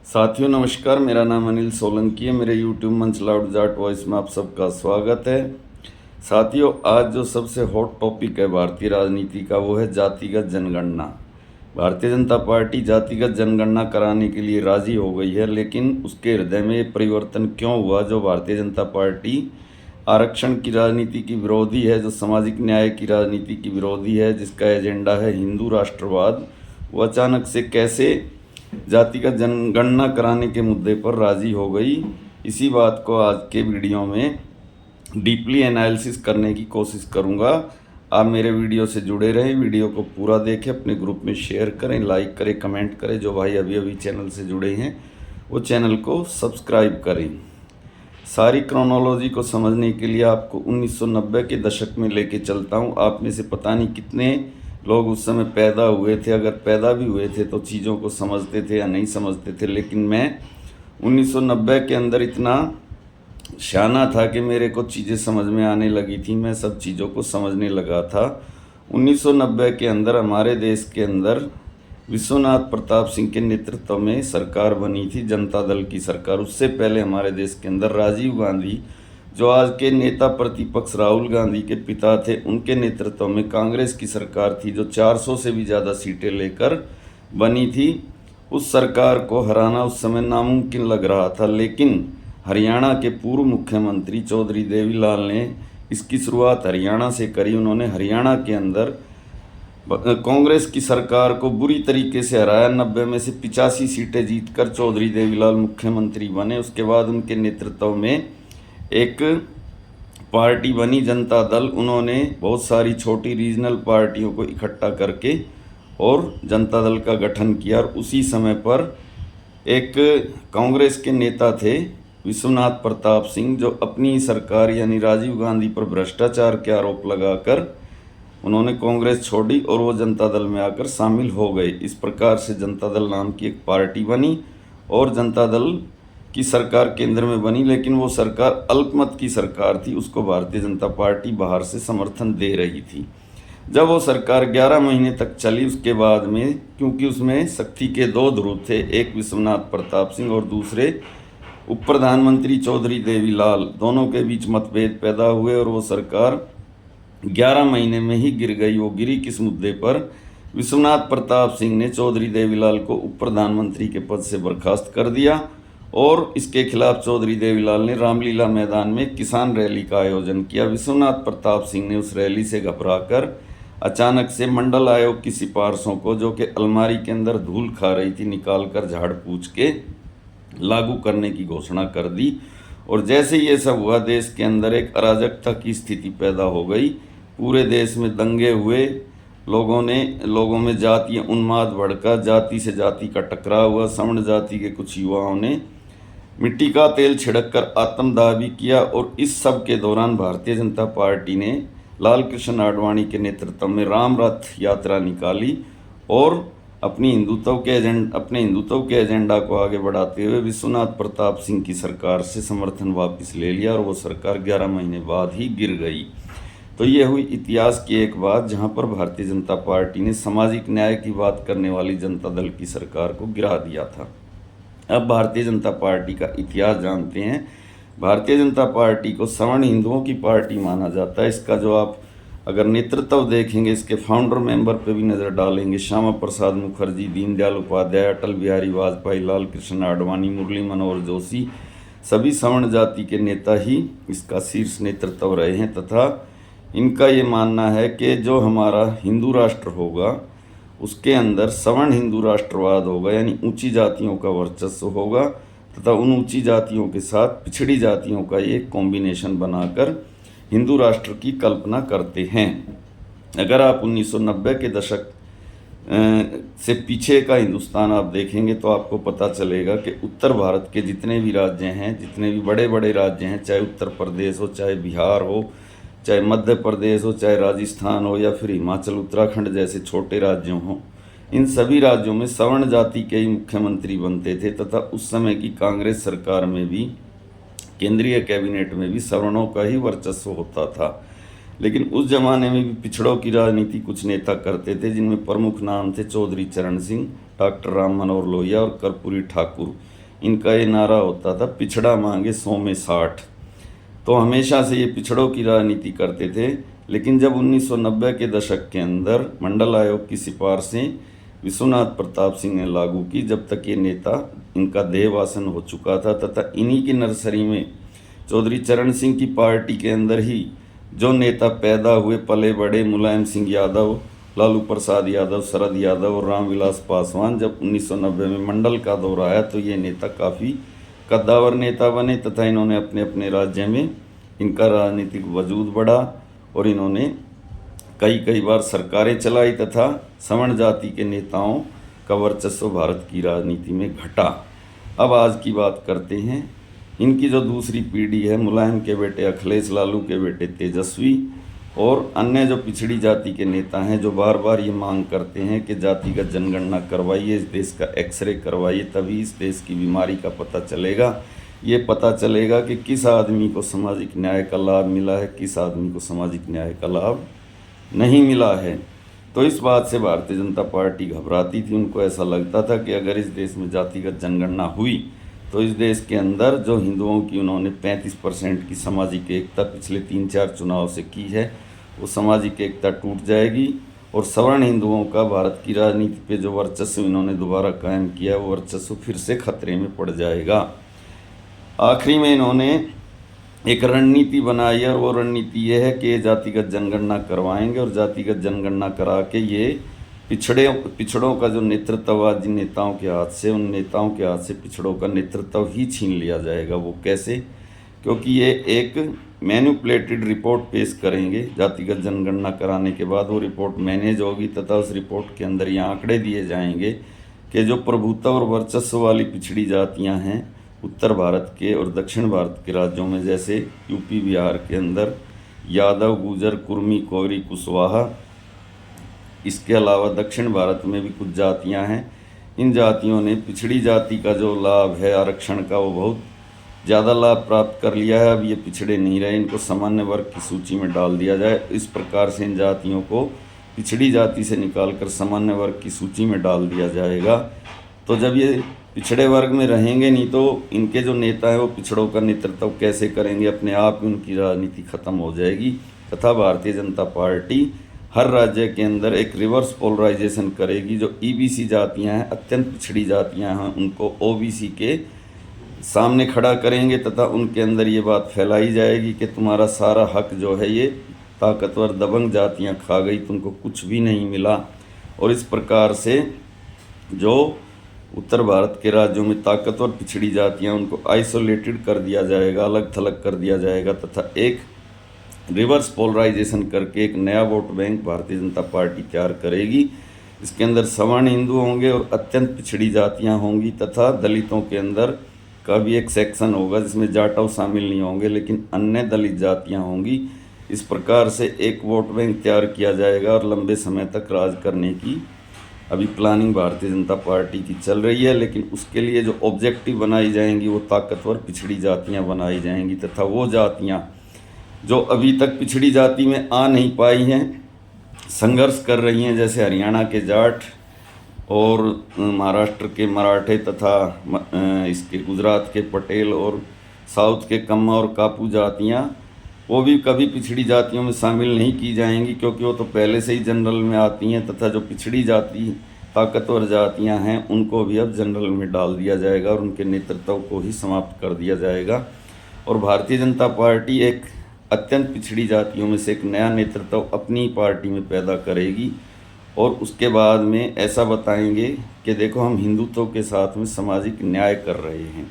साथियों नमस्कार, मेरा नाम अनिल सोलंकी है। मेरे यूट्यूब मंच लाउड जाट वॉइस में आप सबका स्वागत है। साथियों, आज जो सबसे हॉट टॉपिक है भारतीय राजनीति का वो है जातिगत जनगणना। भारतीय जनता पार्टी जातिगत जनगणना कराने के लिए राजी हो गई है, लेकिन उसके हृदय में ये परिवर्तन क्यों हुआ? जो भारतीय जनता पार्टी आरक्षण की राजनीति की विरोधी है, जो सामाजिक न्याय की राजनीति की विरोधी है, जिसका एजेंडा है हिंदू राष्ट्रवाद, वो अचानक से कैसे जातिगत जनगणना कराने के मुद्दे पर राजी हो गई? इसी बात को आज के वीडियो में डीपली एनालिसिस करने की कोशिश करूंगा। आप मेरे वीडियो से जुड़े रहें, वीडियो को पूरा देखें, अपने ग्रुप में शेयर करें, लाइक करें, कमेंट करें। जो भाई अभी अभी चैनल से जुड़े हैं वो चैनल को सब्सक्राइब करें। सारी क्रोनोलॉजी को समझने के लिए आपको 1990 के दशक में लेके चलता हूँ। आप में से पता नहीं कितने लोग उस समय पैदा हुए थे, अगर पैदा भी हुए थे तो चीज़ों को समझते थे या नहीं समझते थे। लेकिन मैं 1990 के अंदर इतना शाना था कि मेरे को चीज़ें समझ में आने लगी थी, मैं सब चीज़ों को समझने लगा था। 1990 के अंदर हमारे देश के अंदर विश्वनाथ प्रताप सिंह के नेतृत्व में सरकार बनी थी, जनता दल की सरकार। उससे पहले हमारे देश के अंदर राजीव गांधी, जो आज के नेता प्रतिपक्ष राहुल गांधी के पिता थे, उनके नेतृत्व में कांग्रेस की सरकार थी, जो 400 से भी ज़्यादा सीटें लेकर बनी थी। उस सरकार को हराना उस समय नामुमकिन लग रहा था, लेकिन हरियाणा के पूर्व मुख्यमंत्री चौधरी देवीलाल ने इसकी शुरुआत हरियाणा से करी। उन्होंने हरियाणा के अंदर कांग्रेस की सरकार को बुरी तरीके से हराया। 90 में से 85 सीटें जीतकर चौधरी देवीलाल मुख्यमंत्री बने। उसके बाद उनके नेतृत्व में एक पार्टी बनी जनता दल। उन्होंने बहुत सारी छोटी रीजनल पार्टियों को इकट्ठा करके और जनता दल का गठन किया। और उसी समय पर एक कांग्रेस के नेता थे विश्वनाथ प्रताप सिंह, जो अपनी सरकार यानी राजीव गांधी पर भ्रष्टाचार के आरोप लगाकर उन्होंने कांग्रेस छोड़ी और वो जनता दल में आकर शामिल हो गए। इस प्रकार से जनता दल नाम की एक पार्टी बनी और जनता दल की सरकार केंद्र में बनी। लेकिन वो सरकार अल्पमत की सरकार थी, उसको भारतीय जनता पार्टी बाहर से समर्थन दे रही थी। जब वो सरकार 11 महीने तक चली, उसके बाद में क्योंकि उसमें शक्ति के दो ध्रुव थे, एक विश्वनाथ प्रताप सिंह और दूसरे उप प्रधानमंत्री चौधरी देवीलाल, दोनों के बीच मतभेद पैदा हुए और वो सरकार 11 महीने में ही गिर गई। वो गिरी किस मुद्दे पर? विश्वनाथ प्रताप सिंह ने चौधरी देवीलाल को उप प्रधानमंत्री के पद से बर्खास्त कर दिया और इसके खिलाफ चौधरी देवीलाल ने रामलीला मैदान में किसान रैली का आयोजन किया। विश्वनाथ प्रताप सिंह ने उस रैली से घबराकर अचानक से मंडल आयोग की सिफारिशों को, जो कि अलमारी के अंदर धूल खा रही थी, निकाल कर झाड़ पूछ के लागू करने की घोषणा कर दी। और जैसे ये सब हुआ, देश के अंदर एक अराजकता की स्थिति पैदा हो गई। पूरे देश में दंगे हुए, लोगों में जातीय उन्माद भड़का, जाति से जाति का टकराव हुआ। सवर्ण जाति के कुछ युवाओं ने मिट्टी का तेल छिड़ककर आत्मदाह भी किया। और इस सब के दौरान भारतीय जनता पार्टी ने लाल कृष्ण आडवाणी के नेतृत्व में राम रथ यात्रा निकाली और अपने हिंदुत्व के एजेंडा को आगे बढ़ाते हुए विश्वनाथ प्रताप सिंह की सरकार से समर्थन वापस ले लिया और वो सरकार 11 महीने बाद ही गिर गई। तो ये हुई इतिहास की एक बात, जहाँ पर भारतीय जनता पार्टी ने सामाजिक न्याय की बात करने वाली जनता दल की सरकार को गिरा दिया था। अब भारतीय जनता पार्टी का इतिहास जानते हैं। भारतीय जनता पार्टी को सवर्ण हिंदुओं की पार्टी माना जाता है। इसका जो आप अगर नेतृत्व देखेंगे, इसके फाउंडर मेंबर पे भी नज़र डालेंगे, श्यामा प्रसाद मुखर्जी, दीनदयाल उपाध्याय, अटल बिहारी वाजपेयी, लाल कृष्ण आडवाणी, मुरली मनोहर जोशी, सभी सवर्ण जाति के नेता ही इसका शीर्ष नेतृत्व रहे हैं। तथा इनका ये मानना है कि जो हमारा हिंदू राष्ट्र होगा उसके अंदर सवर्ण हिंदू राष्ट्रवाद होगा, यानी ऊंची जातियों का वर्चस्व होगा तथा उन ऊंची जातियों के साथ पिछड़ी जातियों का एक कॉम्बिनेशन बनाकर हिंदू राष्ट्र की कल्पना करते हैं। अगर आप 1990 के दशक से पीछे का हिंदुस्तान आप देखेंगे तो आपको पता चलेगा कि उत्तर भारत के जितने भी राज्य हैं, जितने भी बड़े बड़े राज्य हैं, चाहे उत्तर प्रदेश हो, चाहे बिहार हो, चाहे मध्य प्रदेश हो, चाहे राजस्थान हो या फिर हिमाचल उत्तराखंड जैसे छोटे राज्यों हों, इन सभी राज्यों में सवर्ण जाति के ही मुख्यमंत्री बनते थे। तथा उस समय की कांग्रेस सरकार में भी, केंद्रीय कैबिनेट में भी सवर्णों का ही वर्चस्व होता था। लेकिन उस जमाने में भी पिछड़ों की राजनीति कुछ नेता करते थे, जिनमें प्रमुख नाम थे चौधरी चरण सिंह, डॉक्टर राम मनोहर लोहिया और कर्पूरी ठाकुर। इनका ये नारा होता था, पिछड़ा मांगे 100 में 60। तो हमेशा से ये पिछड़ों की राजनीति करते थे। लेकिन जब 1990 के दशक के अंदर मंडल आयोग की सिफारिशें विश्वनाथ प्रताप सिंह ने लागू की, जब तक ये नेता इनका देहवासन हो चुका था, तथा इन्हीं की नर्सरी में चौधरी चरण सिंह की पार्टी के अंदर ही जो नेता पैदा हुए, पले बड़े, मुलायम सिंह यादव, लालू प्रसाद यादव, शरद यादव और रामविलास पासवान, जब 1990 में मंडल का दौर आया तो ये नेता काफ़ी कद्दावर नेता बने तथा इन्होंने अपने अपने राज्य में इनका राजनीतिक वजूद बढ़ा और इन्होंने कई बार सरकारें चलाई तथा सवर्ण जाति के नेताओं का वर्चस्व भारत की राजनीति में घटा। अब आज की बात करते हैं। इनकी जो दूसरी पीढ़ी है, मुलायम के बेटे अखिलेश, लालू के बेटे तेजस्वी और अन्य जो पिछड़ी जाति के नेता हैं, जो बार बार ये मांग करते हैं कि जातिगत जनगणना करवाइए, इस देश का एक्सरे करवाइए, तभी इस देश की बीमारी का पता चलेगा। ये पता चलेगा कि किस आदमी को सामाजिक न्याय का लाभ मिला है, किस आदमी को सामाजिक न्याय का लाभ नहीं मिला है। तो इस बात से भारतीय जनता पार्टी घबराती थी। उनको ऐसा लगता था कि अगर इस देश में जातिगत जनगणना हुई तो इस देश के अंदर जो हिंदुओं की उन्होंने 35% की सामाजिक एकता पिछले 3-4 चुनाव से की है, वो सामाजिक एकता टूट जाएगी और सवर्ण हिंदुओं का भारत की राजनीति पे जो वर्चस्व इन्होंने दोबारा कायम किया है, वो वर्चस्व फिर से खतरे में पड़ जाएगा। आखिरी में इन्होंने एक रणनीति बनाई और वो रणनीति ये है कि ये जातिगत जनगणना करवाएंगे और जातिगत जनगणना करा के ये पिछड़ों का जो नेतृत्व आज जिन नेताओं के हाथ से, उन नेताओं के हाथ से पिछड़ों का नेतृत्व ही छीन लिया जाएगा। वो कैसे? क्योंकि ये एक मैनिपुलेटेड रिपोर्ट पेश करेंगे। जातिगत जनगणना कराने के बाद वो रिपोर्ट मैनेज होगी तथा उस रिपोर्ट के अंदर ये आंकड़े दिए जाएंगे कि जो प्रभुत्व और वर्चस्व वाली पिछड़ी जातियां हैं उत्तर भारत के और दक्षिण भारत के राज्यों में, जैसे यूपी बिहार के अंदर यादव, गुजर, कुर्मी, कोरी, कुशवाहा, इसके अलावा दक्षिण भारत में भी कुछ जातियां हैं। इन जातियों ने पिछड़ी जाति का जो लाभ है आरक्षण का, वो बहुत ज़्यादा लाभ प्राप्त कर लिया है। अब ये पिछड़े नहीं रहे, इनको सामान्य वर्ग की सूची में डाल दिया जाए। इस प्रकार से इन जातियों को पिछड़ी जाति से निकालकर सामान्य वर्ग की सूची में डाल दिया जाएगा। तो जब ये पिछड़े वर्ग में रहेंगे नहीं तो इनके जो नेता हैं वो पिछड़ों का नेतृत्व कैसे करेंगे? अपने आप ही उनकी राजनीति खत्म हो जाएगी तथा भारतीय जनता पार्टी हर राज्य के अंदर एक रिवर्स पोलराइजेशन करेगी। जो ईबीसी जातियां हैं, अत्यंत पिछड़ी जातियां हैं, उनको ओबीसी के सामने खड़ा करेंगे तथा उनके अंदर ये बात फैलाई जाएगी कि तुम्हारा सारा हक जो है ये ताकतवर दबंग जातियां खा गई, तुमको कुछ भी नहीं मिला। और इस प्रकार से जो उत्तर भारत के राज्यों में ताकतवर पिछड़ी जातियां, उनको आइसोलेटेड कर दिया जाएगा, अलग थलग कर दिया जाएगा तथा एक रिवर्स पोलराइजेशन करके एक नया vote bank Bharatiya Janata party तैयार करेगी। इसके अंदर सवर्ण हिंदू होंगे और अत्यंत पिछड़ी जातियां होंगी तथा दलितों के अंदर का भी एक सेक्शन होगा जिसमें जाटव शामिल नहीं होंगे लेकिन अन्य दलित जातियां होंगी। इस प्रकार से एक वोट बैंक तैयार किया जाएगा और लंबे समय तक राज करने की अभी प्लानिंग भारतीय जनता पार्टी की चल रही है। लेकिन उसके लिए जो ऑब्जेक्टिव बनाई जाएंगी वो ताकतवर पिछड़ी जातियां बनाई जाएंगी तथा वो जातियां जो अभी तक पिछड़ी जाति में आ नहीं पाई हैं, संघर्ष कर रही हैं, जैसे हरियाणा के जाट और महाराष्ट्र के मराठे तथा इसके गुजरात के पटेल और साउथ के कम्मा और कापू जातियाँ, वो भी कभी पिछड़ी जातियों में शामिल नहीं की जाएंगी क्योंकि वो तो पहले से ही जनरल में आती हैं तथा जो पिछड़ी जाति ताकतवर जातियां हैं उनको भी अब जनरल में डाल दिया जाएगा और उनके नेतृत्व को ही समाप्त कर दिया जाएगा। और भारतीय जनता पार्टी एक अत्यंत पिछड़ी जातियों में से एक नया नेतृत्व अपनी पार्टी में पैदा करेगी और उसके बाद में ऐसा बताएंगे कि देखो हम हिंदुत्व के साथ में सामाजिक न्याय कर रहे हैं।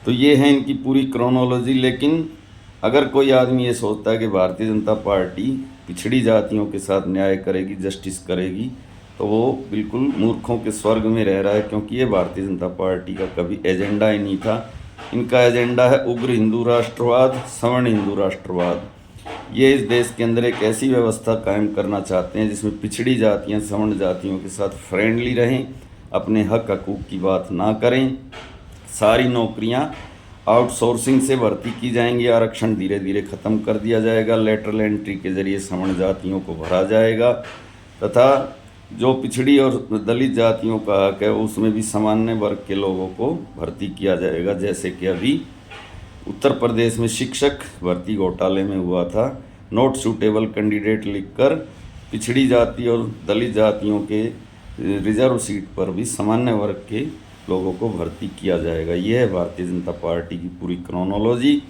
तो ये है इनकी पूरी क्रोनोलॉजी। लेकिन अगर कोई आदमी ये सोचता है कि भारतीय जनता पार्टी पिछड़ी जातियों के साथ न्याय करेगी, जस्टिस करेगी, तो वो बिल्कुल मूर्खों के स्वर्ग में रह रहा है, क्योंकि ये भारतीय जनता पार्टी का कभी एजेंडा ही नहीं था। इनका एजेंडा है उग्र हिंदू राष्ट्रवाद, सवर्ण हिंदू राष्ट्रवाद। ये इस देश के अंदर एक ऐसी व्यवस्था कायम करना चाहते हैं जिसमें पिछड़ी जातियां सवर्ण जातियों के साथ फ्रेंडली रहें, अपने हक हकूक़ की बात ना करें, सारी नौकरियां आउटसोर्सिंग से भर्ती की जाएंगी, आरक्षण धीरे धीरे खत्म कर दिया जाएगा, लेटरल एंट्री के जरिए सवर्ण जातियों को भरा जाएगा तथा जो पिछड़ी और दलित जातियों का हक है उसमें भी सामान्य वर्ग के लोगों को भर्ती किया जाएगा। जैसे कि अभी उत्तर प्रदेश में शिक्षक भर्ती घोटाले में हुआ था, नॉट सूटेबल कैंडिडेट लिखकर पिछड़ी जाति और दलित जातियों के रिजर्व सीट पर भी सामान्य वर्ग के लोगों को भर्ती किया जाएगा। यह है भारतीय जनता पार्टी की पूरी क्रोनोलॉजी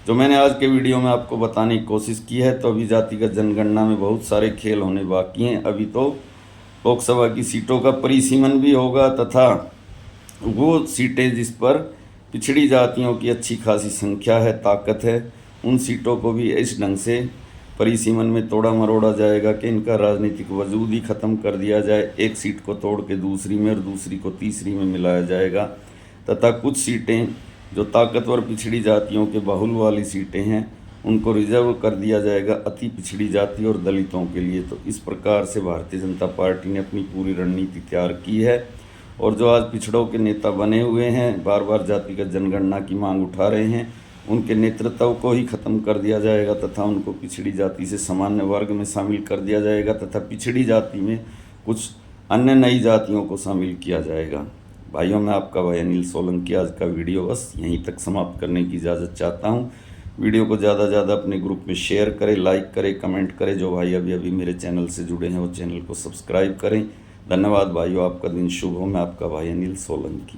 जो मैंने आज के वीडियो में आपको बताने की कोशिश की है। तो अभी जातिगत जनगणना में बहुत सारे खेल होने बाकी हैं। अभी तो लोकसभा की सीटों का परिसीमन भी होगा तथा वो सीटें जिस पर पिछड़ी जातियों की अच्छी खासी संख्या है, ताकत है, उन सीटों को भी इस ढंग से परिसीमन में तोड़ा मरोड़ा जाएगा कि इनका राजनीतिक वजूद ही ख़त्म कर दिया जाए। एक सीट को तोड़ के दूसरी में और दूसरी को तीसरी में मिलाया जाएगा तथा कुछ सीटें जो ताकतवर पिछड़ी जातियों के बाहुल वाली सीटें हैं उनको रिजर्व कर दिया जाएगा अति पिछड़ी जाति और दलितों के लिए। तो इस प्रकार से भारतीय जनता पार्टी ने अपनी पूरी रणनीति तैयार की है और जो आज पिछड़ों के नेता बने हुए हैं, बार बार जातिगत जनगणना की मांग उठा रहे हैं, उनके नेतृत्व को ही खत्म कर दिया जाएगा तथा उनको पिछड़ी जाति से सामान्य वर्ग में शामिल कर दिया जाएगा तथा पिछड़ी जाति में कुछ अन्य नई जातियों को शामिल किया जाएगा। भाइयों, मैं आपका भाई अनिल सोलंकी आज का वीडियो बस यहीं तक समाप्त करने की इजाज़त चाहता हूँ। वीडियो को ज़्यादा से ज़्यादा अपने ग्रुप में शेयर करें, लाइक करें, कमेंट करें। जो भाई अभी मेरे चैनल से जुड़े हैं वो चैनल को सब्सक्राइब करें। धन्यवाद भाइयों, आपका दिन शुभ हो। मैं आपका भाई अनिल सोलंकी।